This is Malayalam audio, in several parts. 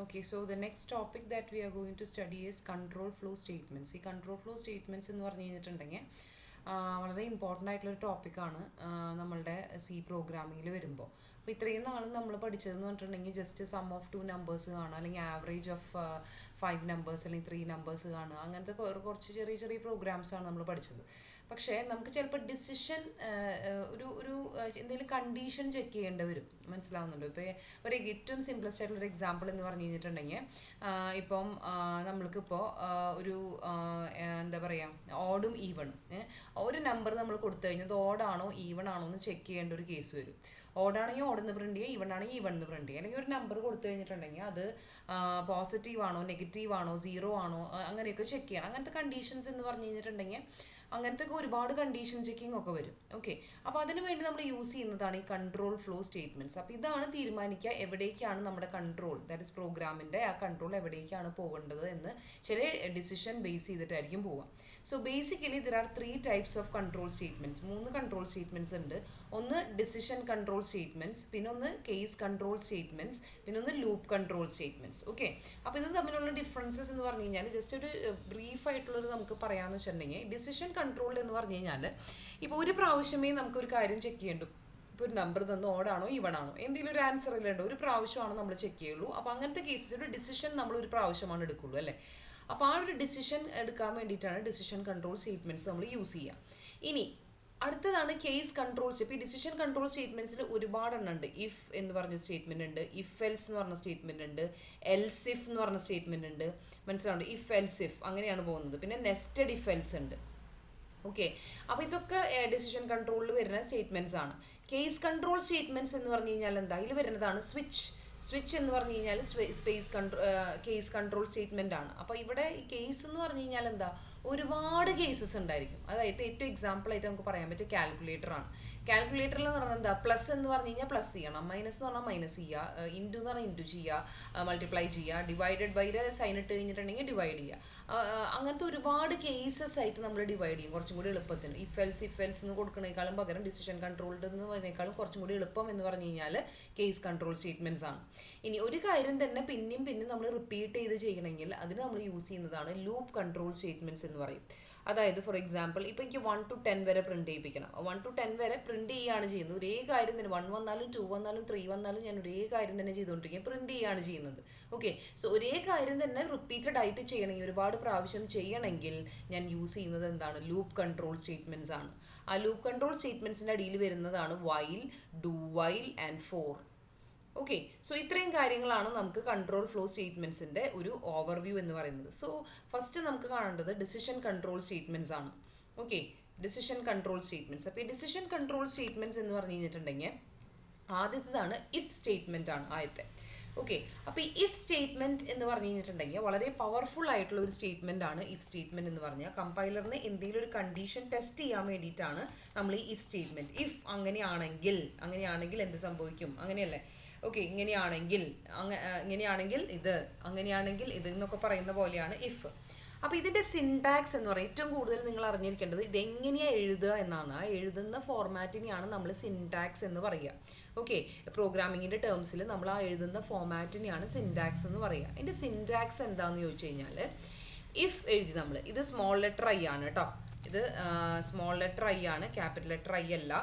Okay, so the next topic that we are going to study is control flow statements. ഈ control flow statements എന്ന് പറഞ്ഞു കഴിഞ്ഞിട്ടുണ്ടെങ്കിൽ വളരെ ഇമ്പോർട്ടൻ്റ് ആയിട്ടുള്ളൊരു ടോപ്പിക്കാണ് നമ്മളുടെ സി പ്രോഗ്രാമിങ്ങിൽ വരുമ്പോൾ. അപ്പോൾ ഇത്രയും നാളും നമ്മൾ പഠിച്ചതെന്ന് പറഞ്ഞിട്ടുണ്ടെങ്കിൽ ജസ്റ്റ് സം ഓഫ് 2 നമ്പേഴ്സ് കാണുക, അല്ലെങ്കിൽ ആവറേജ് ഓഫ് 5 നമ്പേഴ്സ് അല്ലെങ്കിൽ 3 നമ്പേഴ്സ് കാണുക, അങ്ങനത്തെ കുറച്ച് ചെറിയ ചെറിയ പ്രോഗ്രാംസാണ് നമ്മൾ പഠിച്ചത്. പക്ഷേ നമുക്ക് ചിലപ്പോൾ ഡിസിഷൻ ഒരു എന്തെങ്കിലും കണ്ടീഷൻ ചെക്ക് ചെയ്യേണ്ടി വരും. മനസ്സിലാവുന്നുണ്ടോ? ഇപ്പോൾ ഒരു ഏറ്റവും സിംപ്ലസ്റ്റ് ആയിട്ടുള്ളൊരു എക്സാമ്പിൾ എന്ന് പറഞ്ഞു കഴിഞ്ഞിട്ടുണ്ടെങ്കിൽ ഇപ്പം നമ്മൾക്കിപ്പോൾ ഒരു എന്താ പറയുക, ഓഡും ഈവണും ഒരു നമ്പർ നമ്മൾ കൊടുത്തു കഴിഞ്ഞാൽ അത് ഓഡാണോ ഈവൺ ആണോ എന്ന് ചെക്ക് ചെയ്യേണ്ട ഒരു കേസ് വരും. ഓഡാണെങ്കിൽ ഓടെന്ന് പ്രിന്റ് ചെയ്യുക, ഈവൺ ആണെങ്കിൽ ഈവൺ എന്ന് പ്രിന്റ് ചെയ്യുക. അല്ലെങ്കിൽ ഒരു നമ്പർ കൊടുത്തു കഴിഞ്ഞിട്ടുണ്ടെങ്കിൽ അത് പോസിറ്റീവ് ആണോ നെഗറ്റീവ് ആണോ സീറോ ആണോ അങ്ങനെയൊക്കെ ചെക്ക് ചെയ്യണം. അങ്ങനത്തെ കണ്ടീഷൻസ് എന്ന് പറഞ്ഞു കഴിഞ്ഞിട്ടുണ്ടെങ്കിൽ അങ്ങനത്തെ ഒക്കെ ഒരുപാട് കണ്ടീഷൻ ചെക്കിംഗ് ഒക്കെ വരും. ഓക്കെ, അപ്പോൾ അതിന് വേണ്ടി നമ്മൾ യൂസ് ചെയ്യുന്നതാണ് ഈ കൺട്രോൾ ഫ്ലോ സ്റ്റേറ്റ്മെൻറ്റ്സ്. അപ്പോൾ ഇതാണ് തീരുമാനിക്കുക എവിടേക്കാണ് നമ്മുടെ കൺട്രോൾ, ദാറ്റ് ഇസ് പ്രോഗ്രാമിൻ്റെ ആ കൺട്രോൾ എവിടേക്കാണ് പോകേണ്ടത് എന്ന് ചില ഡിസിഷൻ ബേസ് ചെയ്തിട്ടായിരിക്കും പോവുക. So basically there are 3 types of control statements. 3 control statements ഉണ്ട്. ഒന്ന് ഡിസിഷൻ കൺട്രോൾ സ്റ്റേറ്റ്മെൻറ്റ്സ്, പിന്നെ ഒന്ന് കേസ് കൺട്രോൾ സ്റ്റേറ്റ്മെൻറ്റ്സ്, പിന്നെ ഒന്ന് ലൂപ്പ് കൺട്രോൾ സ്റ്റേറ്റ്മെൻറ്റ്സ്. ഓക്കെ, അപ്പോൾ ഇത് തമ്മിലുള്ള ഡിഫറൻസസ് എന്ന് പറഞ്ഞു കഴിഞ്ഞാൽ ജസ്റ്റ് ഒരു ബ്രീഫ് ആയിട്ടുള്ളത് നമുക്ക് പറയാമെന്ന് വെച്ചിട്ടുണ്ടെങ്കിൽ, ഡിസിഷൻ കൺട്രോൾ എന്ന് പറഞ്ഞു കഴിഞ്ഞാൽ ഇപ്പോൾ ഒരു പ്രാവശ്യമേ നമുക്കൊരു കാര്യം ചെക്ക് ചെയ്യേണ്ടു. ഇപ്പോൾ ഒരു നമ്പർ തന്ന് ഓടാണോ ഈവണാണോ എന്തെങ്കിലും ഒരു ആൻസർ ഇല്ലേണ്ടോ, ഒരു പ്രാവശ്യമാണ് നമ്മൾ ചെക്ക് ചെയ്യുള്ളൂ. അപ്പോൾ അങ്ങനത്തെ കേസസ് ഒരു ഡിസിഷൻ നമ്മൾ ഒരു പ്രാവശ്യമാണ് എടുക്കുള്ളൂ അല്ലേ. അപ്പോൾ ആ ഒരു ഡിസിഷൻ എടുക്കാൻ വേണ്ടിയിട്ടാണ് ഡിസിഷൻ കൺട്രോൾ സ്റ്റേറ്റ്മെൻറ്റ്സ് നമ്മൾ യൂസ് ചെയ്യുക. ഇനി അടുത്തതാണ് കേസ് കൺട്രോൾ. ഇപ്പോൾ ഈ ഡിസിഷൻ കൺട്രോൾ സ്റ്റേറ്റ്മെൻറ്റ്സിൽ ഒരുപാടെണ്ണം ഉണ്ട്. ഇഫ് എന്ന് പറഞ്ഞ സ്റ്റേറ്റ്മെൻറ്റ് ഉണ്ട്, ഇഫ് എൽസ് എന്ന് പറഞ്ഞ സ്റ്റേറ്റ്മെൻറ്റ് ഉണ്ട്, എൽസ് ഇഫ് എന്ന് പറഞ്ഞ സ്റ്റേറ്റ്മെൻറ്റ് ഉണ്ട്. മനസ്സിലാവുണ്ട്? ഇഫ് എൽസ് ഇഫ് അങ്ങനെയാണ് പോകുന്നത്. പിന്നെ നെസ്റ്റഡ് ഇഫ് എൽസ് ഉണ്ട്. ഓക്കെ, അപ്പോൾ ഇതൊക്കെ ഡിസിഷൻ കൺട്രോളിൽ വരുന്ന സ്റ്റേറ്റ്മെൻറ്റ്സ് ആണ്. കേസ് കൺട്രോൾ സ്റ്റേറ്റ്മെൻറ്റ്സ് എന്ന് പറഞ്ഞു കഴിഞ്ഞാൽ എന്താ, ഇതിൽ വരുന്നതാണ് സ്വിച്ച് എന്ന് പറഞ്ഞു കഴിഞ്ഞാൽ കേസ് കൺട്രോൾ സ്റ്റേറ്റ്മെൻ്റ് ആണ്. അപ്പോൾ ഇവിടെ ഈ കേസ് എന്ന് പറഞ്ഞു കഴിഞ്ഞാൽ എന്താ, ഒരുപാട് കേസസ് ഉണ്ടായിരിക്കും. അതായത് ഏറ്റവും എക്സാമ്പിൾ ആയിട്ട് നമുക്ക് പറയാൻ പറ്റിയ കാൽക്കുലേറ്റർ ആണ്. കാൽക്കുലേറ്ററിൽ എന്ന് പറഞ്ഞാൽ എന്താ, പ്ലസ് എന്ന് പറഞ്ഞു കഴിഞ്ഞാൽ പ്ലസ് ചെയ്യണം, മൈനസ് എന്ന് പറഞ്ഞാൽ മൈനസ് ചെയ്യുക, ഇൻറ്റു എന്ന് പറഞ്ഞാൽ ഇൻറ്റു ചെയ്യുക, മൾട്ടിപ്ലൈ ചെയ്യുക, ഡിവൈഡഡ് ബൈയുടെ സൈൻ ഇട്ട് കഴിഞ്ഞിട്ടുണ്ടെങ്കിൽ ഡിവൈഡ് ചെയ്യുക. അങ്ങനത്തെ ഒരുപാട് കേസസ് ആയിട്ട് നമ്മൾ ഡിവൈഡ് ചെയ്യും കുറച്ചും കൂടി എളുപ്പത്തിന്. ഇഫ് എൽസ് എന്ന് കൊടുക്കുന്നതിനേക്കാളും പകരം ഡിസിഷൻ കൺട്രോൾഡ് എന്ന് പറയുന്നതിനേക്കാളും കുറച്ചും കൂടി എളുപ്പം എന്ന് പറഞ്ഞു കഴിഞ്ഞാൽ കേസ് കൺട്രോൾ സ്റ്റേറ്റ്മെൻറ്റ്സ് ആണ്. ഇനി ഒരു കാര്യം തന്നെ പിന്നെയും നമ്മൾ റിപ്പീറ്റ് ചെയ്ത് ചെയ്യണമെങ്കിൽ അതിന് നമ്മൾ യൂസ് ചെയ്യുന്നതാണ് ലൂപ്പ് കൺട്രോൾ സ്റ്റേറ്റ്മെൻറ്റ്സ് എന്ന് പറയും. അതായത് ഫോർ എക്സാമ്പിൾ ഇപ്പോൾ എനിക്ക് 1 to 10 വരെ പ്രിന്റ് ചെയ്യിപ്പിക്കണം. 1 to 10 വരെ പ്രിന്റ് ചെയ്യുകയാണ് ചെയ്യുന്നത്. ഒരേ കാര്യം തന്നെ 1 വന്നാലും 2 വന്നാലും 3 വന്നാലും ഞാൻ ഒരേ കാര്യം തന്നെ ചെയ്തുകൊണ്ടിരിക്കുക, പ്രിന്റ് ചെയ്യുകയാണ് ചെയ്യുന്നത്. ഓക്കെ, സോ ഒരേ കാര്യം തന്നെ റിപ്പീറ്റഡ് ആയിട്ട് ചെയ്യണമെങ്കിൽ, ഒരുപാട് പ്രാവശ്യം ചെയ്യണമെങ്കിൽ ഞാൻ യൂസ് ചെയ്യുന്നത് എന്താണ്, ലൂപ്പ് കൺട്രോൾ സ്റ്റേറ്റ്മെൻറ്റ്സ് ആണ്. ആ ലൂപ്പ് കൺട്രോൾ സ്റ്റേറ്റ്മെൻറ്റ്സിൻ്റെ അടിയിൽ വരുന്നതാണ് while, do while and for. Okay, so ഇത്രയും കാര്യങ്ങളാണ് നമുക്ക് കൺട്രോൾ ഫ്ലോ സ്റ്റേറ്റ്മെൻറ്റ്സിൻ്റെ ഒരു ഓവർവ്യൂ എന്ന് പറയുന്നത്. സോ ഫസ്റ്റ് നമുക്ക് കാണേണ്ടത് ഡിസിഷൻ കൺട്രോൾ സ്റ്റേറ്റ്മെൻറ്റ്സ് ആണ്. Okay, decision control statements. അപ്പോൾ ഈ ഡിസിഷൻ കൺട്രോൾ സ്റ്റേറ്റ്മെൻറ്റ്സ് എന്ന് പറഞ്ഞു കഴിഞ്ഞിട്ടുണ്ടെങ്കിൽ ആദ്യത്തേതാണ് ഇഫ് സ്റ്റേറ്റ്മെൻറ്റ് ആണ് ആദ്യത്തെ. ഓക്കെ, അപ്പോൾ ഈ ഇഫ് സ്റ്റേറ്റ്മെൻറ്റ് എന്ന് പറഞ്ഞു കഴിഞ്ഞിട്ടുണ്ടെങ്കിൽ വളരെ പവർഫുൾ ആയിട്ടുള്ള ഒരു സ്റ്റേറ്റ്മെൻ്റ് ആണ് ഇഫ് സ്റ്റേറ്റ്മെൻറ്റ് എന്ന് പറഞ്ഞാൽ. കമ്പൈലറിന് എന്തെങ്കിലും ഒരു കണ്ടീഷൻ ടെസ്റ്റ് ചെയ്യാൻ വേണ്ടിയിട്ടാണ് നമ്മൾ ഈ ഇഫ് സ്റ്റേറ്റ്മെൻറ്റ്. ഇഫ് അങ്ങനെയാണെങ്കിൽ എന്ത് സംഭവിക്കും, അങ്ങനെയല്ലേ. ഓക്കെ, ഇങ്ങനെയാണെങ്കിൽ ഇത് എന്നൊക്കെ പറയുന്ന പോലെയാണ് ഇഫ്. അപ്പോൾ ഇതിൻ്റെ സിൻടാക്സ് എന്ന് പറയുന്നത് ഏറ്റവും കൂടുതൽ നിങ്ങൾ അറിഞ്ഞിരിക്കേണ്ടത് ഇതെങ്ങനെയാണ് എഴുതുക എന്നാണ്. ആ എഴുതുന്ന ഫോർമാറ്റിനെയാണ് നമ്മൾ സിൻടാക്സ് എന്ന് പറയുക. ഓക്കെ, പ്രോഗ്രാമിങ്ങിൻ്റെ ടേംസിൽ നമ്മൾ ആ എഴുതുന്ന ഫോർമാറ്റിനെയാണ് സിൻടാക്സ് എന്ന് പറയുക. ഇതിൻ്റെ സിൻടാക്സ് എന്താണെന്ന് ചോദിച്ചു കഴിഞ്ഞാൽ, ഇഫ് എഴുതി നമ്മൾ, ഇത് സ്മോൾ ലെറ്റർ ഐ ആണ് കേട്ടോ, ഇത് സ്മോൾ ലെറ്റർ ഐ ആണ്, ക്യാപിറ്റൽ ലെറ്റർ ഐ അല്ല,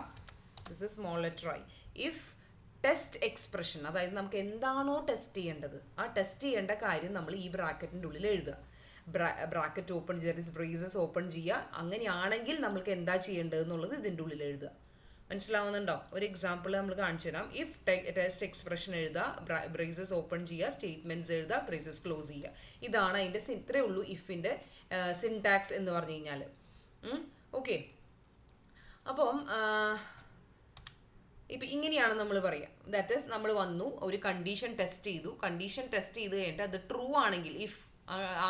this is small letter I. If test expression, അതായത് നമുക്ക് എന്താണോ ടെസ്റ്റ് ചെയ്യേണ്ടത് ആ ടെസ്റ്റ് ചെയ്യേണ്ട കാര്യം നമ്മൾ ഈ ബ്രാക്കറ്റിൻ്റെ ഉള്ളിൽ എഴുതുക. ബ്രാക്കറ്റ് ഓപ്പൺ ചെയ്യുക, ബ്രേസസ് ഓപ്പൺ ചെയ്യുക. അങ്ങനെയാണെങ്കിൽ നമുക്ക് എന്താ ചെയ്യേണ്ടത് എന്നുള്ളത് ഇതിൻ്റെ ഉള്ളിൽ എഴുതുക. മനസ്സിലാവുന്നുണ്ടോ? ഒരു എക്സാമ്പിൾ നമ്മൾ കാണിച്ചു തരാം. ഇഫ് ടെസ്റ്റ് എക്സ്പ്രഷൻ എഴുതുക, ബ്രേസസ് ഓപ്പൺ ചെയ്യുക, സ്റ്റേറ്റ്മെൻറ്റ്സ് എഴുതുക, ബ്രേസസ് ക്ലോസ് ചെയ്യുക. ഇതാണ് അതിൻ്റെ ഇത്രയേ ഉള്ളൂ ഇഫിൻ്റെ സിൻടാക്സ് എന്ന് പറഞ്ഞു കഴിഞ്ഞാൽ. ഓക്കെ, അപ്പം ഇപ്പം ഇങ്ങനെയാണ് നമ്മൾ പറയുക. ദാറ്റ് ഈസ് നമ്മൾ വന്നു ഒരു കണ്ടീഷൻ ടെസ്റ്റ് ചെയ്ത് കഴിഞ്ഞിട്ട് അത് ട്രൂ ആണെങ്കിൽ, ഇഫ്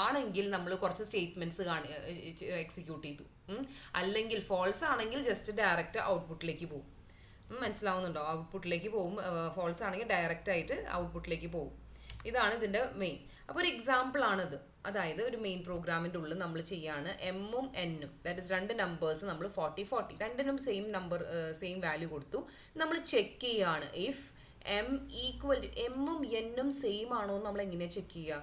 ആണെങ്കിൽ നമ്മൾ കുറച്ച് സ്റ്റേറ്റ്മെൻറ്റ്സ് എക്സിക്യൂട്ട് ചെയ്തു. അല്ലെങ്കിൽ ഫോൾസ് ആണെങ്കിൽ ജസ്റ്റ് ഡയറക്റ്റ് ഔട്ട്പുട്ടിലേക്ക് പോകും. മനസ്സിലാവുന്നുണ്ടോ? ഔട്ട്പുട്ടിലേക്ക് പോകും. ഫോൾസ് ആണെങ്കിൽ ഡയറക്റ്റ് ആയിട്ട് ഔട്ട്പുട്ടിലേക്ക് പോകും. ഇതാണ് ഇതിൻ്റെ മെയിൻ. അപ്പോൾ ഒരു എക്സാമ്പിൾ ആണിത്. അതായത് ഒരു മെയിൻ പ്രോഗ്രാമിൻ്റെ ഉള്ളിൽ നമ്മൾ ചെയ്യാണ് എമ്മും എന്നും, ദാറ്റ് ഇസ് 2 നമ്പേഴ്സ് നമ്മൾ 40 രണ്ടിനും സെയിം വാല്യൂ കൊടുത്തു. നമ്മൾ ചെക്ക് ചെയ്യാണ് ഇഫ് എം ഈക്വൽ ടു എമ്മും എന്നും സെയിം ആണോ എന്ന് നമ്മൾ എങ്ങനെയാണ് ചെക്ക് ചെയ്യുക?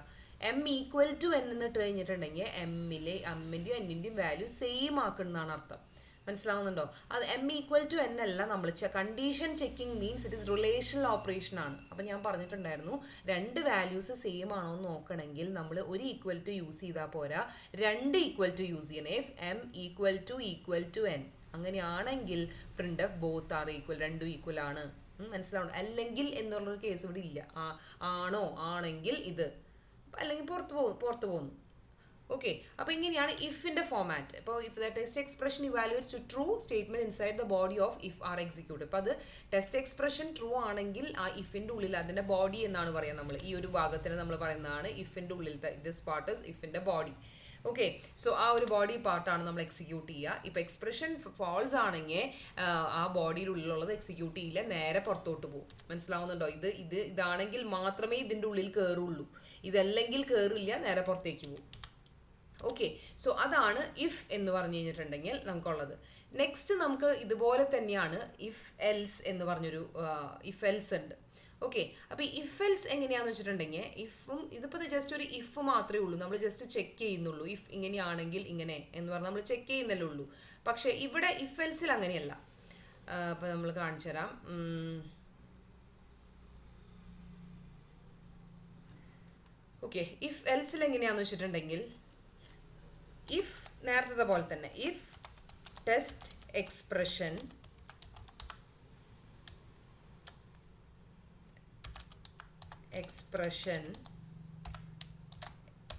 എം ഈക്വൽ ടു എൻ എന്നിട്ട് കഴിഞ്ഞിട്ടുണ്ടെങ്കിൽ എമ്മിൻ്റെയും എന്നിൻ്റെയും വാല്യൂ സെയിം ആക്കുന്നതാണ് അർത്ഥം. മനസ്സിലാവുന്നുണ്ടോ? അത് എം ഈക്വൽ ടു എൻ അല്ല, നമ്മൾ condition checking means it is relational operation ആണ്. അപ്പം ഞാൻ പറഞ്ഞിട്ടുണ്ടായിരുന്നു, രണ്ട് വാല്യൂസ് സെയിം ആണോ എന്ന് നോക്കണമെങ്കിൽ നമ്മൾ ഒരു ഈക്വൽ ടു യൂസ് ചെയ്താൽ പോരാ, രണ്ട് ഈക്വൽ ടു യൂസ് ചെയ്യണേ. എം ഈക്വൽ ടു എൻ അങ്ങനെയാണെങ്കിൽ print F both are equal, രണ്ടും ഈക്വൽ ആണ്. മനസ്സിലാവണം. അല്ലെങ്കിൽ എന്നുള്ളൊരു കേസ് ഇവിടെ ഇല്ല. ആണോ, ആണെങ്കിൽ ഇത്, അല്ലെങ്കിൽ പുറത്ത് പോകുന്നു. ഓക്കെ, അപ്പോൾ ഇങ്ങനെയാണ് ഇഫിൻ്റെ ഫോമാറ്റ്. ഇപ്പോൾ if the test expression evaluates to true statement inside the body of if are execute. അപ്പോൾ അത് ടെസ്റ്റ് എക്സ്പ്രഷൻ ട്രൂ ആണെങ്കിൽ ആ ഇഫിൻ്റെ ഉള്ളിൽ അതിൻ്റെ ബോഡി എന്നാണ് പറയുക. നമ്മൾ ഈ ഒരു ഭാഗത്തിന് നമ്മൾ പറയുന്നതാണ് ഇഫിൻ്റെ ഉള്ളിലത്തെ ദിസ് പാർട്ട് ഇസ് ഇഫിൻ്റെ ബോഡി. ഓക്കെ, സോ ആ ഒരു ബോഡി പാർട്ടാണ് നമ്മൾ എക്സിക്യൂട്ട് ചെയ്യുക. ഇപ്പോൾ എക്സ്പ്രഷൻ ഫാൾസ് ആണെങ്കിൽ ആ ബോഡിയുടെ ഉള്ളിലുള്ളത് എക്സിക്യൂട്ട് ചെയ്യില്ല, നേരെ പുറത്തോട്ട് പോകും. മനസ്സിലാവുന്നുണ്ടോ? ഇതാണെങ്കിൽ മാത്രമേ ഇതിൻ്റെ ഉള്ളിൽ കയറുള്ളൂ, ഇതല്ലെങ്കിൽ കയറില്ല, നേരെ പുറത്തേക്ക് പോകും. ഓക്കെ, സോ അതാണ് ഇഫ് എന്ന് പറഞ്ഞു കഴിഞ്ഞിട്ടുണ്ടെങ്കിൽ നമുക്കുള്ളത്. നെക്സ്റ്റ് നമുക്ക് ഇതുപോലെ തന്നെയാണ് ഇഫ് എൽസ് എന്ന് പറഞ്ഞൊരു ഇഫ് എൽസ് ഉണ്ട്. ഓക്കെ, അപ്പോൾ ഇഫ് എൽസ് എങ്ങനെയാണെന്ന് വെച്ചിട്ടുണ്ടെങ്കിൽ ഇഫും ഇതിപ്പോൾ ജസ്റ്റ് ഒരു ഇഫ് മാത്രമേ ഉള്ളൂ, നമ്മൾ ജസ്റ്റ് ചെക്ക് ചെയ്യുന്നുള്ളൂ. ഇഫ് ഇങ്ങനെയാണെങ്കിൽ ഇങ്ങനെ എന്ന് പറഞ്ഞാൽ നമ്മൾ ചെക്ക് ചെയ്യുന്നല്ലേ ഉള്ളൂ. പക്ഷേ ഇവിടെ ഇഫ് എൽസിൽ അങ്ങനെയല്ല. അപ്പോൾ നമ്മൾ കാണിച്ചു തരാം. ഓക്കെ, ഇഫ് എൽസിൽ എങ്ങനെയാണെന്ന് വെച്ചിട്ടുണ്ടെങ്കിൽ ഇഫ് നേരത്തെ പോലെ തന്നെ if test expression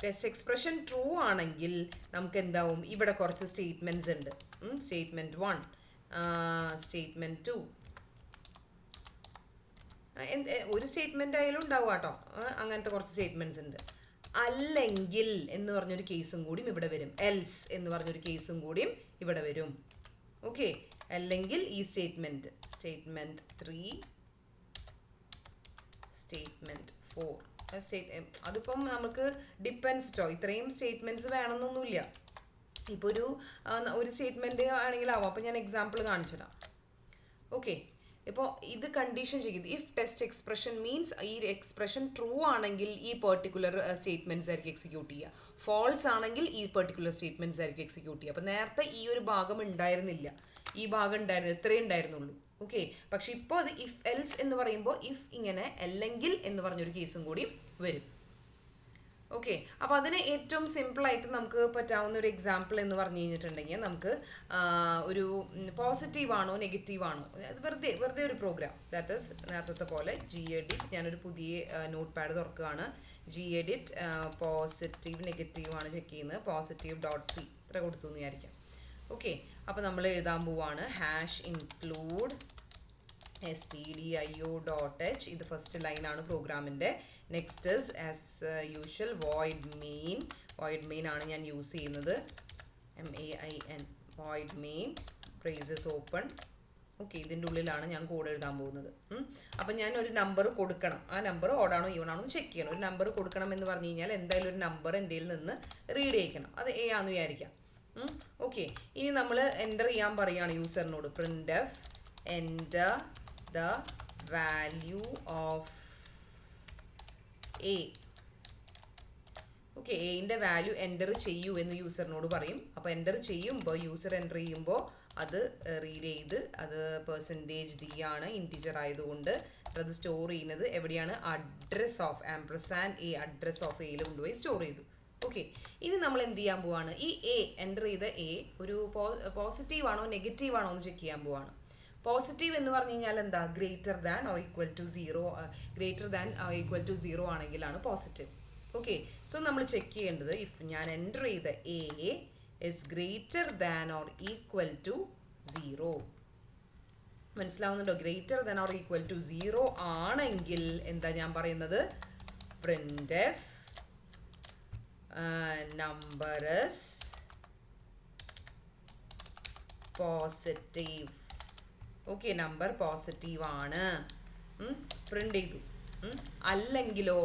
test expression true ആണെങ്കിൽ നമുക്ക് എന്താവും, ഇവിടെ കുറച്ച് സ്റ്റേറ്റ്മെന്റ്സ് ഉണ്ട്. സ്റ്റേറ്റ്മെന്റ് 1, സ്റ്റേറ്റ്മെന്റ് 2, ഒരു സ്റ്റേറ്റ്മെന്റ് ആയാലും ഉണ്ടാവും കേട്ടോ. അങ്ങനത്തെ കുറച്ച് സ്റ്റേറ്റ്മെന്റ്സ് ഉണ്ട്. അല്ലെങ്കിൽ എന്ന് പറഞ്ഞൊരു കേസും കൂടിയും ഇവിടെ വരും. എൽസ് എന്ന് പറഞ്ഞൊരു കേസും കൂടിയും ഇവിടെ വരും. ഓക്കെ, അല്ലെങ്കിൽ ഈ സ്റ്റേറ്റ്മെന്റ് 3, സ്റ്റേറ്റ്മെന്റ് 4, അതിപ്പം നമുക്ക് ഡിപ്പെൻസ് ട്ടോ. ഇത്രയും സ്റ്റേറ്റ്മെന്റ്സ് വേണമെന്നൊന്നുമില്ല. ഇപ്പോൾ ഒരു സ്റ്റേറ്റ്മെന്റ് ആണെങ്കിലാവും. അപ്പോൾ ഞാൻ എക്സാമ്പിൾ കാണിച്ചു തരാം. ഓക്കെ, ഇപ്പോൾ ഇത് കണ്ടീഷൻ ചെയ്യുന്നത് ഇഫ് ടെസ്റ്റ് എക്സ്പ്രഷൻ മീൻസ് ഈ എക്സ്പ്രഷൻ ട്രൂ ആണെങ്കിൽ ഈ പെർട്ടിക്കുലർ സ്റ്റേറ്റ്മെന്റ്സ് ആയിരിക്കും എക്സിക്യൂട്ട് ചെയ്യുക. ഫോൾസ് ആണെങ്കിൽ ഈ പെർട്ടിക്കുലർ സ്റ്റേറ്റ്മെന്റ്സ് ആയിരിക്കും എക്സിക്യൂട്ട് ചെയ്യുക. അപ്പോൾ നേരത്തെ ഈ ഒരു ഭാഗം ഉണ്ടായിരുന്നില്ല, ഈ ഭാഗം ഉണ്ടായിരുന്നില്ല, ഇത്രയേ ഉണ്ടായിരുന്നുള്ളൂ. ഓക്കെ, പക്ഷെ ഇപ്പോൾ അത് ഇഫ് എൽസ് എന്ന് പറയുമ്പോൾ ഇഫ് ഇങ്ങനെ അല്ലെങ്കിൽ എന്ന് പറഞ്ഞൊരു കേസും കൂടി വരും. ഓക്കെ, അപ്പോൾ അതിന് ഏറ്റവും സിമ്പിളായിട്ട് നമുക്ക് പറ്റാവുന്ന ഒരു എക്സാമ്പിൾ എന്ന് പറഞ്ഞു കഴിഞ്ഞിട്ടുണ്ടെങ്കിൽ നമുക്ക് ഒരു പോസിറ്റീവ് ആണോ നെഗറ്റീവ് ആണോ, അത് വെറുതെ ഒരു പ്രോഗ്രാം ദാറ്റ് ഈസ് നേരത്തെ പോലെ gedit. ഞാനൊരു പുതിയ നോട്ട് പാഡ് തുറക്കുകയാണ്. gedit പോസിറ്റീവ് നെഗറ്റീവ് ആണ് ചെക്ക് ചെയ്യുന്നത്. positive.c ഇത്ര കൊടുത്തു എന്ന് വിചാരിക്കാം. ഓക്കെ, അപ്പോൾ നമ്മൾ എഴുതാൻ പോവാണ് #include stdio.h. ഇത് ഫസ്റ്റ് ലൈനാണ് പ്രോഗ്രാമിൻ്റെ. Next is as usual void main ആണ് ഞാൻ യൂസ് ചെയ്യുന്നത്. main void main braces open. Okay, ഇതിൻ്റെ ഉള്ളിലാണ് ഞാൻ കോഡ് എഴുതാൻ പോകുന്നത്. അപ്പം ഞാൻ ഒരു നമ്പർ കൊടുക്കണം. ആ നമ്പർ ഓടാണോ ഈവൺ ആണോ എന്ന് ചെക്ക് ചെയ്യണം. ഒരു നമ്പർ കൊടുക്കണം എന്ന് പറഞ്ഞു കഴിഞ്ഞാൽ എന്തായാലും ഒരു നമ്പർ എൻ്റെ നിന്ന് റീഡ് ചെയ്യിക്കണം. അത് എ ആണെന്ന് വിചാരിക്കാം. ഓക്കെ, ഇനി നമ്മൾ എൻ്റർ ചെയ്യാൻ പറയുകയാണ് യൂസറിനോട്. printf enter the value of a. Okay, എന്റെ വാല്യൂ എൻ്റർ ചെയ്യൂ എന്ന് യൂസറിനോട് പറയും. അപ്പോൾ എൻ്റർ ചെയ്യുമ്പോൾ യൂസർ എൻ്റർ ചെയ്യുമ്പോൾ അത് റീഡ് ചെയ്ത് അത് %d ആണ്, ഇൻറ്റിജർ ആയതുകൊണ്ട് അത് സ്റ്റോർ ചെയ്യുന്നത് എവിടെയാണ്? Address of &a address of എയിൽ കൊണ്ടുപോയി സ്റ്റോർ ചെയ്തു. ഓക്കെ, ഇനി നമ്മൾ എന്ത് ചെയ്യാൻ പോവാണ്? ഈ എ എൻ്റർ ചെയ്ത എ ഒരു പോസിറ്റീവ് ആണോ നെഗറ്റീവ് ആണോ എന്ന് ചെക്ക് ചെയ്യാൻ പോവാണ്. പോസിറ്റീവ് എന്ന് പറഞ്ഞു കഴിഞ്ഞാൽ എന്താ? Greater than or equal to 0 ആണെങ്കിലാണ് പോസിറ്റീവ്. ഓക്കെ, സോ നമ്മൾ ചെക്ക് ചെയ്യേണ്ടത് ഇഫ് ഞാൻ എൻ്റർ ചെയ്ത a is greater than or equal to 0. മനസ്സിലാവുന്നുണ്ടോ? Greater than or equal to 0 ആണെങ്കിൽ എന്താ ഞാൻ പറയുന്നത്? printf number is positive. Okay, number positive ആണ്, പ്രിന്റ് ചെയ്തു. അല്ലെങ്കിലോ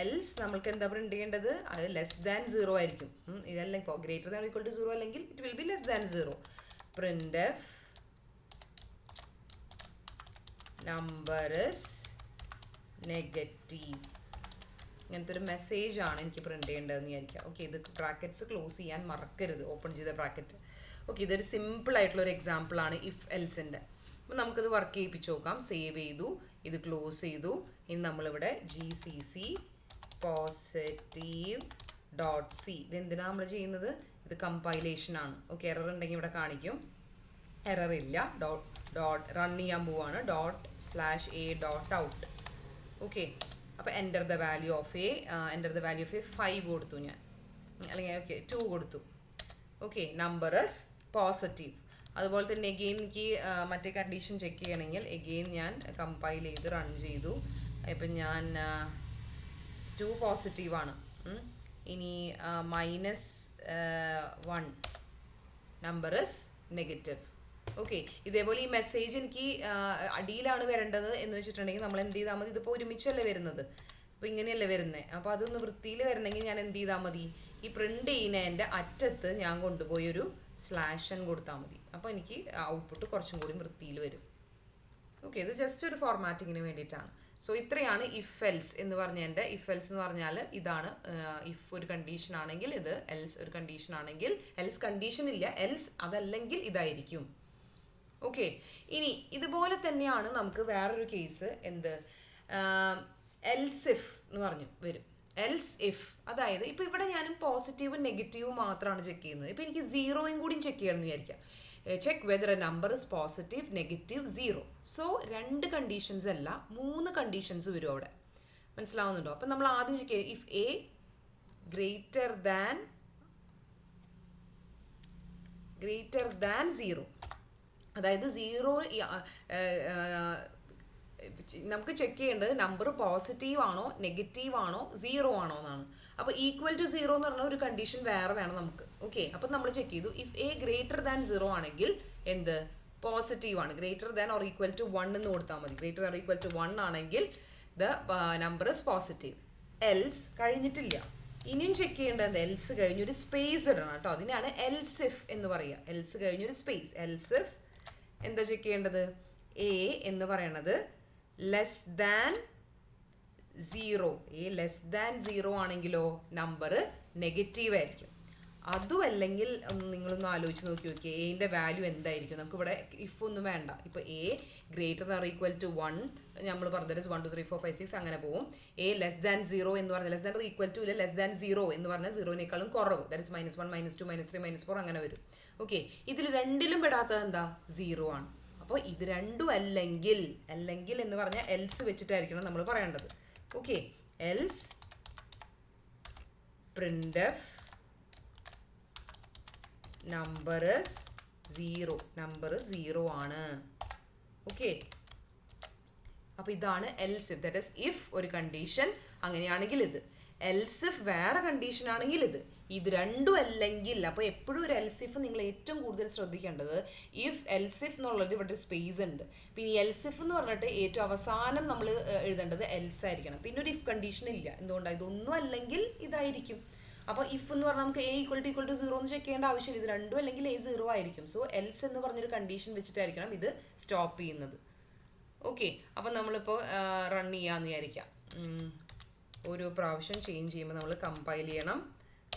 എൽസ് നമ്മൾക്ക് എന്താ പ്രിന്റ് ചെയ്യേണ്ടത്? അത് <0 ആയിരിക്കും. ഇതല്ല, ഇപ്പോൾ ഗ്രേറ്റർ ദാൻ ഈക്വൽ ടു 0 അല്ലെങ്കിൽ it will be <0. printf number is negative. ഇങ്ങനത്തെ ഒരു മെസ്സേജ് ആണ് എനിക്ക് പ്രിന്റ് ചെയ്യേണ്ടതെന്ന് വിചാരിക്കാം. ഓക്കെ, ഇത് ബ്രാക്കറ്റ്സ് ക്ലോസ് ചെയ്യാൻ മറക്കരുത്, ഓപ്പൺ ചെയ്ത ബ്രാക്കറ്റ്. ഓക്കെ, ഇതൊരു സിമ്പിൾ ആയിട്ടുള്ള ഒരു എക്സാമ്പിൾ ആണ് ഇഫ് എൽസിൻ്റെ. അപ്പം നമുക്കിത് വർക്ക് ചെയ്യിപ്പിച്ച് നോക്കാം. സേവ് ചെയ്തു, ഇത് ക്ലോസ് ചെയ്തു. ഇനി നമ്മളിവിടെ GCC പോസിറ്റീവ് ഡോട്ട് സി. ഇത് എന്തിനാണ് നമ്മൾ ചെയ്യുന്നത്? ഇത് കമ്പൈലേഷൻ ആണ്. ഓക്കെ, എറർ ഉണ്ടെങ്കിൽ ഇവിടെ കാണിക്കും. എറർ ഇല്ല. ഡോട്ട് റൺ ചെയ്യാൻ പോവാണ്. ./a.out. ഓക്കെ, അപ്പോൾ enter the value of A 5 കൊടുത്തു ഞാൻ, അല്ലെങ്കിൽ ഓക്കെ 2 കൊടുത്തു. Okay, number is positive. അതുപോലെ തന്നെ എഗെയിൻ എനിക്ക് മറ്റേ കണ്ടീഷൻ ചെക്ക് ചെയ്യണമെങ്കിൽ എഗെയിൻ ഞാൻ കമ്പൈൽ ചെയ്ത് റൺ ചെയ്തു. ഇപ്പം ഞാൻ 2 പോസിറ്റീവാണ്. ഇനി -1 നമ്പർ ഇസ് നെഗറ്റീവ്. ഓക്കെ, ഇതേപോലെ ഈ മെസ്സേജ് എനിക്ക് അടിയിലാണ് വരേണ്ടത് എന്ന് വെച്ചിട്ടുണ്ടെങ്കിൽ നമ്മൾ എന്ത് ചെയ്താൽ മതി? ഇതിപ്പോൾ ഒരുമിച്ചല്ലേ വരുന്നത്, അപ്പോൾ ഇങ്ങനെയല്ലേ വരുന്നത്. അപ്പോൾ അതൊന്ന് വൃത്തിയിൽ വരണമെങ്കിൽ ഞാൻ എന്ത് ചെയ്താൽ മതി? ഈ പ്രിൻ്റ് ചെയ്യുന്നതിൻ്റെ അറ്റത്ത് ഞാൻ കൊണ്ടുപോയി ഒരു /n കൊടുത്താൽ മതി. അപ്പോൾ എനിക്ക് ഔട്ട്പുട്ട് കുറച്ചും കൂടി വൃത്തിയിൽ വരും. ഓക്കെ, ഇത് ജസ്റ്റ് ഒരു ഫോർമാറ്റിങ്ങിന് വേണ്ടിയിട്ടാണ്. സോ ഇത്രയാണ് ഇഫ് എൽസ് എന്ന് പറഞ്ഞതിൻ്റെ. ഇഫ് എൽസ് എന്ന് പറഞ്ഞാൽ ഇതാണ്. ഇഫ് ഒരു കണ്ടീഷൻ ആണെങ്കിൽ ഇത്, എൽസ് ഒരു കണ്ടീഷൻ ആണെങ്കിൽ, എൽസ് കണ്ടീഷൻ ഇല്ല, എൽസ് അതല്ലെങ്കിൽ ഇതായിരിക്കും. ഓക്കെ, ഇനി ഇതുപോലെ തന്നെയാണ് നമുക്ക് വേറൊരു കേസ്. എന്ത്? എൽസ് ഇഫ് എന്ന് പറഞ്ഞു വരും. എൽസ് ഇഫ്, അതായത് ഇപ്പോൾ ഇവിടെ ഞാനും പോസിറ്റീവും നെഗറ്റീവും മാത്രമാണ് ചെക്ക് ചെയ്യുന്നത്. ഇപ്പോൾ എനിക്ക് 0യും കൂടി ചെക്ക് ചെയ്യണമെന്ന് വിചാരിക്കാം. Check whether A number is positive, negative, 0. So 2 conditions അല്ല 3 കണ്ടീഷൻസ് വരും അവിടെ. മനസ്സിലാവുന്നുണ്ടോ? അപ്പം നമ്മൾ ആദ്യം ചെക്ക് ചെയ്യുക ഇഫ് എ ഗ്രേറ്റർ ദാൻ 0. അതായത് 0 നമുക്ക് ചെക്ക് ചെയ്യേണ്ടത് നമ്പർ പോസിറ്റീവ് ആണോ നെഗറ്റീവ് ആണോ 0 ആണോ എന്നാണ്. അപ്പോൾ ഈക്വൽ ടു 0 എന്ന് പറഞ്ഞ ഒരു കണ്ടീഷൻ വേറെ വേണം നമുക്ക്. ഓക്കെ, അപ്പം നമ്മൾ ചെക്ക് ചെയ്തു ഇഫ് എ ഗ്രേറ്റർ ദാൻ 0 ആണെങ്കിൽ എന്ത്? പോസിറ്റീവ് ആണ്. Greater than or equal to 1 എന്ന് കൊടുത്താൽ മതി. Greater than or equal to 1 ആണെങ്കിൽ the number is positive. Else കഴിഞ്ഞിട്ടില്ല, ഇനിയും ചെക്ക് ചെയ്യേണ്ടത് എൽസ് കഴിഞ്ഞൊരു സ്പേസ് ഇടണം കേട്ടോ. അതിനാണ് എൽസ് ഇഫ് എന്ന് പറയുക. എൽസ് കഴിഞ്ഞൊരു സ്പേസ്. എൽസ് ഇഫ് എന്താ ചെക്ക് ചെയ്യേണ്ടത്? എ എന്ന് പറയണത് less than 0. A less than 0 ആണെങ്കിലോ നമ്പർ നെഗറ്റീവ് ആയിരിക്കും. അതും അല്ലെങ്കിൽ നിങ്ങളൊന്ന് ആലോചിച്ച് നോക്കി എന്റെ വാല്യൂ എന്തായിരിക്കും? നമുക്കിവിടെ ഇഫ് ഒന്നും വേണ്ട. ഇപ്പോൾ A greater than or equal to 1 നമ്മൾ പറഞ്ഞത് 1 2 3 4 5 6 അങ്ങനെ പോകും. എ ലെസ് ദാൻ 0 എന്ന് പറഞ്ഞാൽ less than or equal to ഇല്ല, ലെസ് ദാൻ 0 എന്ന് പറഞ്ഞാൽ 0നേക്കാളും കുറവ്, ദാറ്റ് ഇസ് -1 -2 -3 -4 അങ്ങനെ വരും. ഓക്കെ, ഇതിൽ രണ്ടിലും പെടാത്തത് എന്താ? 0 ആണ്. അപ്പോൾ ഇത് രണ്ടും അല്ലെങ്കിൽ എന്ന് പറഞ്ഞാൽ എൽസ് വെച്ചിട്ടായിരിക്കണം നമ്മൾ പറയേണ്ടത്. Okay, else printf number is 0. Number 0 ആണ്. ഓക്കെ, അപ്പോൾ ഇതാണ് else if. That is if ഒരു കണ്ടീഷൻ അങ്ങനെയാണെങ്കിൽ ഇത്, എൽസ് ഇഫ് വേറെ കണ്ടീഷൻ ആണെങ്കിൽ ഇത് രണ്ടും അല്ലെങ്കിൽ. അപ്പോൾ എപ്പോഴും ഒരു എൽസ് ഇഫ് നിങ്ങൾ ഏറ്റവും കൂടുതൽ ശ്രദ്ധിക്കേണ്ടത് ഇഫ് എൽസ് ഇഫ് എന്നുള്ളത് ഇവിടെ ഒരു സ്പേസ് ഉണ്ട്. പിന്നെ എൽസ് ഇഫ് എന്ന് പറഞ്ഞിട്ട് ഏറ്റവും അവസാനം നമ്മൾ എഴുതേണ്ടത് എൽസ് ആയിരിക്കണം. പിന്നെ ഒരു ഇഫ് കണ്ടീഷൻ ഇല്ല. എന്തുകൊണ്ടാണ്? ഇതൊന്നും അല്ലെങ്കിൽ ഇതായിരിക്കും. അപ്പോൾ ഇഫ് എന്ന് പറഞ്ഞാൽ നമുക്ക് എ ഈക്വൽ ടു 0 എന്ന് ചെക്ക് ചെയ്യേണ്ട ആവശ്യമില്ല. ഇത് രണ്ടും അല്ലെങ്കിൽ എ 0 ആയിരിക്കും. സോ എൽസ് എന്ന് പറഞ്ഞൊരു കണ്ടീഷൻ വെച്ചിട്ടായിരിക്കണം ഇത് സ്റ്റോപ്പ് ചെയ്യുന്നത്. ഓക്കെ, അപ്പം നമ്മളിപ്പോൾ റൺ ചെയ്യാമെന്ന് വിചാരിക്കാം. ഓരോ പ്രാവശ്യം ചേഞ്ച് ചെയ്യുമ്പോൾ നമ്മൾ കമ്പൈൽ ചെയ്യണം,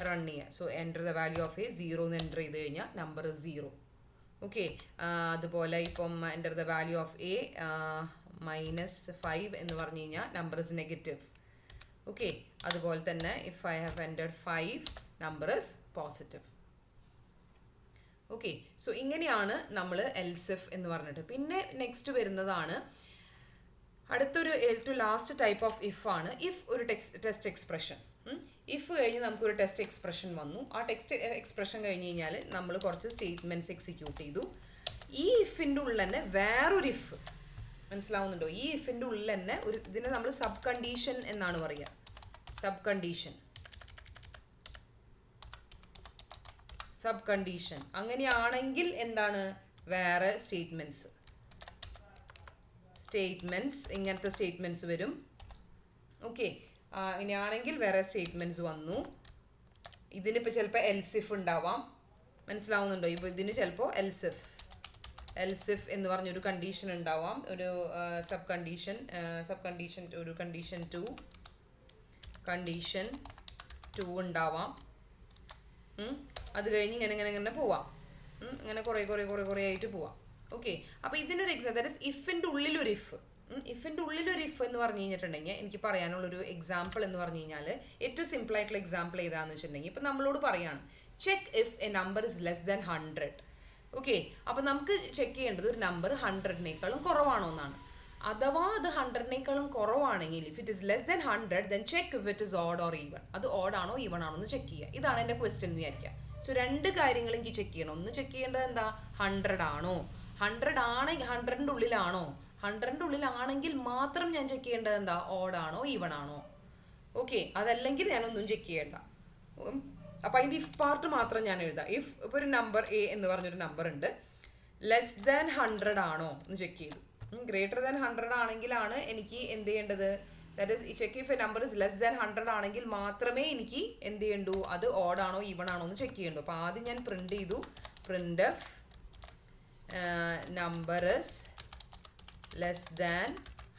റൺ ചെയ്യുക. So enter the value of A 0 എന്ന് എൻ്റർ ചെയ്ത് കഴിഞ്ഞാൽ നമ്പർ 0. ഓക്കെ, അതുപോലെ ഇപ്പം enter the value of A -5 എന്ന് പറഞ്ഞു കഴിഞ്ഞാൽ നമ്പർ ഇസ് നെഗറ്റീവ്. ഓക്കെ, അതുപോലെ തന്നെ if I have entered 5 number is positive. Okay, so ഇങ്ങനെയാണ് നമ്മൾ എൽസ് ഇഫ് എന്ന് പറഞ്ഞിട്ട്. പിന്നെ നെക്സ്റ്റ് വരുന്നതാണ് അടുത്തൊരു ഏറ്റവും ലാസ്റ്റ് ടൈപ്പ് ഓഫ് ഇഫ് ആണ് ഇഫ് ഒരു ടെസ്റ്റ് എക്സ്പ്രഷൻ. ഇഫ് കഴിഞ്ഞ് നമുക്കൊരു ടെസ്റ്റ് എക്സ്പ്രഷൻ വന്നു. ആ ടെക്സ്റ്റ് എക്സ്പ്രഷൻ കഴിഞ്ഞ് കഴിഞ്ഞാൽ നമ്മൾ കുറച്ച് സ്റ്റേറ്റ്മെൻറ്റ്സ് എക്സിക്യൂട്ട് ചെയ്തു. ഈ ഇഫിൻ്റെ ഉള്ളിൽ തന്നെ വേറൊരു ഇഫ്, മനസ്സിലാവുന്നുണ്ടോ? ഈ ഇഫിൻ്റെ ഉള്ളിൽ തന്നെ ഇതിനെ നമ്മൾ സബ് കണ്ടീഷൻ എന്നാണ് പറയുക. സബ് കണ്ടീഷൻ അങ്ങനെയാണെങ്കിൽ എന്താണ്? വേറെ സ്റ്റേറ്റ്മെൻറ്റ്സ് ഇങ്ങനത്തെ സ്റ്റേറ്റ്മെൻറ്റ്സ് വരും. ഓക്കെ, ഇങ്ങനെയാണെങ്കിൽ വേറെ സ്റ്റേറ്റ്മെൻറ്റ്സ് വന്നു. ഇതിനിപ്പോൾ ചിലപ്പോൾ എൽസ് ഇഫ് ഉണ്ടാവാം. മനസ്സിലാവുന്നുണ്ടോ? ഇപ്പോൾ ഇതിന് ചിലപ്പോൾ എൽസ് ഇഫ് എൽസ് ഇഫ് എന്ന് പറഞ്ഞൊരു കണ്ടീഷൻ ഉണ്ടാവാം, ഒരു സബ് കണ്ടീഷൻ ഒരു കണ്ടീഷൻ 2 ഉണ്ടാവാം. അത് കഴിഞ്ഞ് ഇങ്ങനെ പോവാം, ഇങ്ങനെ കുറേ ആയിട്ട് പോവാം. ഓക്കെ, അപ്പോൾ ഇതിനൊരു എക്സാമ്പിൾ, ദാറ്റ് ഇസ് ഇഫിൻ്റെ ഉള്ളിലൊരു ഇഫ് എന്ന് പറഞ്ഞു കഴിഞ്ഞിട്ടുണ്ടെങ്കിൽ എനിക്ക് പറയാനുള്ളൊരു എക്സാമ്പിൾ എന്ന് പറഞ്ഞു കഴിഞ്ഞാൽ ഏറ്റവും സിമ്പിൾ ആയിട്ടുള്ള എക്സാമ്പിൾ ഏതാണെന്ന് വെച്ചിട്ടുണ്ടെങ്കിൽ ഇപ്പം നമ്മളോട് പറയാണ് check if A number is less than 100. Okay, അപ്പോൾ നമുക്ക് ചെക്ക് ചെയ്യേണ്ടത് ഒരു നമ്പർ 100-നേക്കാളും കുറവാണോ എന്നാണ്. അഥവാ അത് 100-നേക്കാളും കുറവാണെങ്കിൽ if it is less than 100 then check if it is odd or even. അത് ഓഡ് ആണോ ഈവൺ ആണോ എന്ന് ചെക്ക് ചെയ്യുക. ഇതാണ് എൻ്റെ ക്വസ്റ്റ്യൻ എന്ന് വിചാരിക്കുക. സോ 2 കാര്യങ്ങൾ എനിക്ക് ചെക്ക് ചെയ്യണം. ഒന്ന് ചെക്ക് ചെയ്യേണ്ടത് എന്താ, 100 ആണോ, 100 ആണെങ്കിൽ 100-ൻ്റെ ഉള്ളിലാണോ, 100-ൻ്റെ ഉള്ളിലാണെങ്കിൽ മാത്രം ഞാൻ ചെക്ക് ചെയ്യേണ്ടത് എന്താ, ഓഡ് ആണോ ഈവൺ ആണോ. ഓക്കെ, അതല്ലെങ്കിൽ ഞാനൊന്നും ചെക്ക് ചെയ്യേണ്ട. അപ്പം അതിൻ്റെ ഇഫ് പാർട്ട് മാത്രം ഞാൻ എഴുതാം. ഇഫ് ഇപ്പോൾ ഒരു നമ്പർ എ എന്ന് പറഞ്ഞൊരു നമ്പർ ഉണ്ട്, ലെസ് ദാൻ 100 ആണോ എന്ന് ചെക്ക് ചെയ്തു. ഗ്രേറ്റർ ദാൻ 100 ആണെങ്കിലാണ് എനിക്ക് എന്ത് ചെയ്യേണ്ടത്, that is check if A number is less than 100 ആണെങ്കിൽ മാത്രമേ എനിക്ക് എന്ത് ചെയ്യണ്ടൂ, അത് ഓഡ് ആണോ ഈവൺ ആണോ എന്ന് ചെക്ക് ചെയ്യണ്ടു. അപ്പോൾ ആദ്യം ഞാൻ പ്രിന്റ് ചെയ്തു, print f number is less than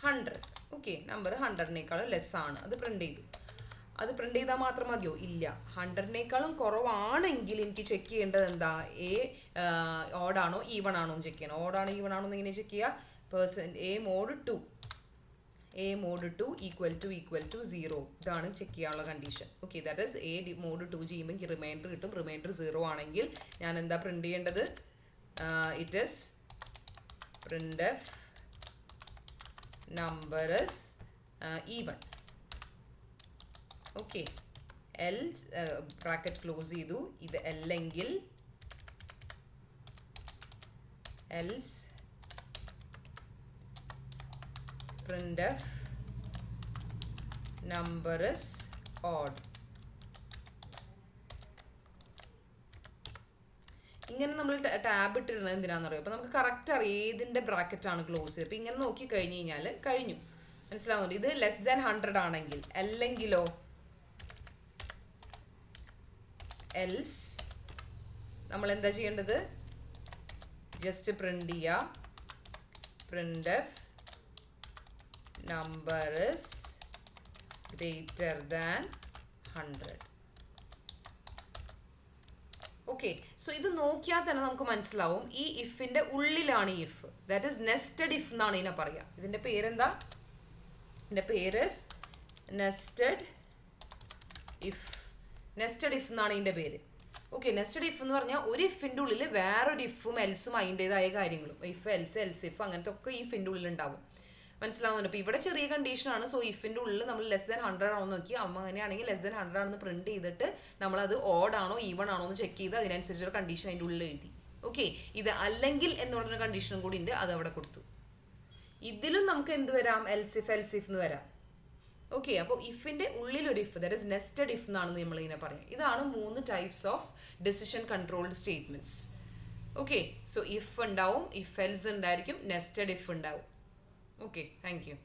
100. Okay, number 100-നേക്കാളും ലെസ് ആണ്, അത് പ്രിന്റ് ചെയ്തു. അത് പ്രിന്റ് ചെയ്താൽ മാത്രം മതിയോ, ഇല്ല. 100-നേക്കാളും കുറവാണെങ്കിൽ എനിക്ക് ചെക്ക് ചെയ്യേണ്ടത് എന്താ, ഓഡാണോ ഈവൺ ആണോ എന്ന് ചെക്ക് ചെയ്യണം. ഓഡാണോ ഈവൺ ആണോ എന്ന് എങ്ങനെ ചെക്ക് ചെയ്യുക, a mod 2 ഈക്വൽ ടു 0. ഇതാണ് ചെക്ക് ചെയ്യാനുള്ള condition. Okay, that is a mod 2 ചെയ്യുമ്പോൾ എനിക്ക് റിമൈൻഡർ കിട്ടും. റിമൈൻഡർ 0 ആണെങ്കിൽ ഞാൻ എന്താ പ്രിന്റ് ചെയ്യേണ്ടത്, it is print f number is even. Okay, else bracket close ചെയ്തു. ഇത് അല്ലെങ്കിൽ else printf number is odd. ഇങ്ങനെ നമ്മൾ ടാബ് ഇട്ടിരുന്നത് എന്തിനാണെന്നറിയോ, അപ്പോൾ നമുക്ക് കറക്റ്റ് അറിയാം ഏതിൻ്റെ ബ്രാക്കറ്റാണ് ക്ലോസ്. അപ്പോൾ ഇങ്ങനെ നോക്കി കഴിഞ്ഞ് കഴിഞ്ഞാൽ കഴിഞ്ഞു, മനസ്സിലാവുന്നുണ്ട്. ഇത് ലെസ് ദാൻ 100 ആണെങ്കിൽ, അല്ലെങ്കിലോ എൽസ് നമ്മൾ എന്താ ചെയ്യേണ്ടത്, ജസ്റ്റ് പ്രിന്റ് ചെയ്യുക, printf number is greater than 100. Okay, so ഇത് നോക്കിയാൽ തന്നെ നമുക്ക് മനസ്സിലാവും ഈ ഇഫിൻ്റെ ഉള്ളിലാണ് ഈ if, that is nested if എന്നാണ് ഇതിനെ പറയുക. ഇതിൻ്റെ പേരെന്താ, ഇതിൻ്റെ പേര് നെസ്റ്റഡ് ഇഫ് എന്നാണ് ഇതിൻ്റെ പേര്. ഓക്കെ, നെസ്റ്റഡ് ഇഫ് എന്ന് പറഞ്ഞാൽ ഒരു ഇഫിൻ്റെ ഉള്ളിൽ വേറൊരു ഇഫും എൽസും അതിൻ്റെതായ കാര്യങ്ങളും, ഇഫ് എൽസ് ഇഫ് അങ്ങനത്തെ ഒക്കെ ഈ ഇഫിൻ്റെ ഉള്ളിൽ ഉണ്ടാവും, മനസ്സിലാവുന്നുണ്ട്. അപ്പോൾ ഇവിടെ ചെറിയ കണ്ടീഷനാണ്. സോ ഇഫിൻ്റെ ഉള്ളിൽ നമ്മൾ ലെസ് ദാൻ 100 ആണോ നോക്കി, അങ്ങനെയാണെങ്കിൽ ലെസ് ദാൻ 100 ആണെന്ന് പ്രിന്റ് ചെയ്തിട്ട് നമ്മളത് ഓഡ് ആണോ ഈവൺ ആണോ എന്ന് ചെക്ക് ചെയ്ത് അതിനനുസരിച്ചൊരു കണ്ടീഷൻ അതിൻ്റെ ഉള്ളിൽ എഴുതി. ഓക്കെ, ഇത് അല്ലെങ്കിൽ എന്ന് പറഞ്ഞൊരു കണ്ടീഷനും കൂടി ഉണ്ട്, അത് അവിടെ കൊടുത്തു. ഇതിലും നമുക്ക് എന്ത് വരാം, എൽസ് ഇഫ് എന്ന് വരാം. ഓക്കെ, അപ്പോൾ ഇഫിൻ്റെ ഉള്ളിലൊരു if, that is nested if എന്നാണെന്ന് നമ്മൾ ഇതിനെ പറയാം. ഇതാണ് 3 types of decision controlled statements. Okay, so if ഉണ്ടാവും, ഇഫ് എൽസ് ഉണ്ടായിരിക്കും, നെസ്റ്റഡ് ഇഫ് ഉണ്ടാവും. Okay, thank you.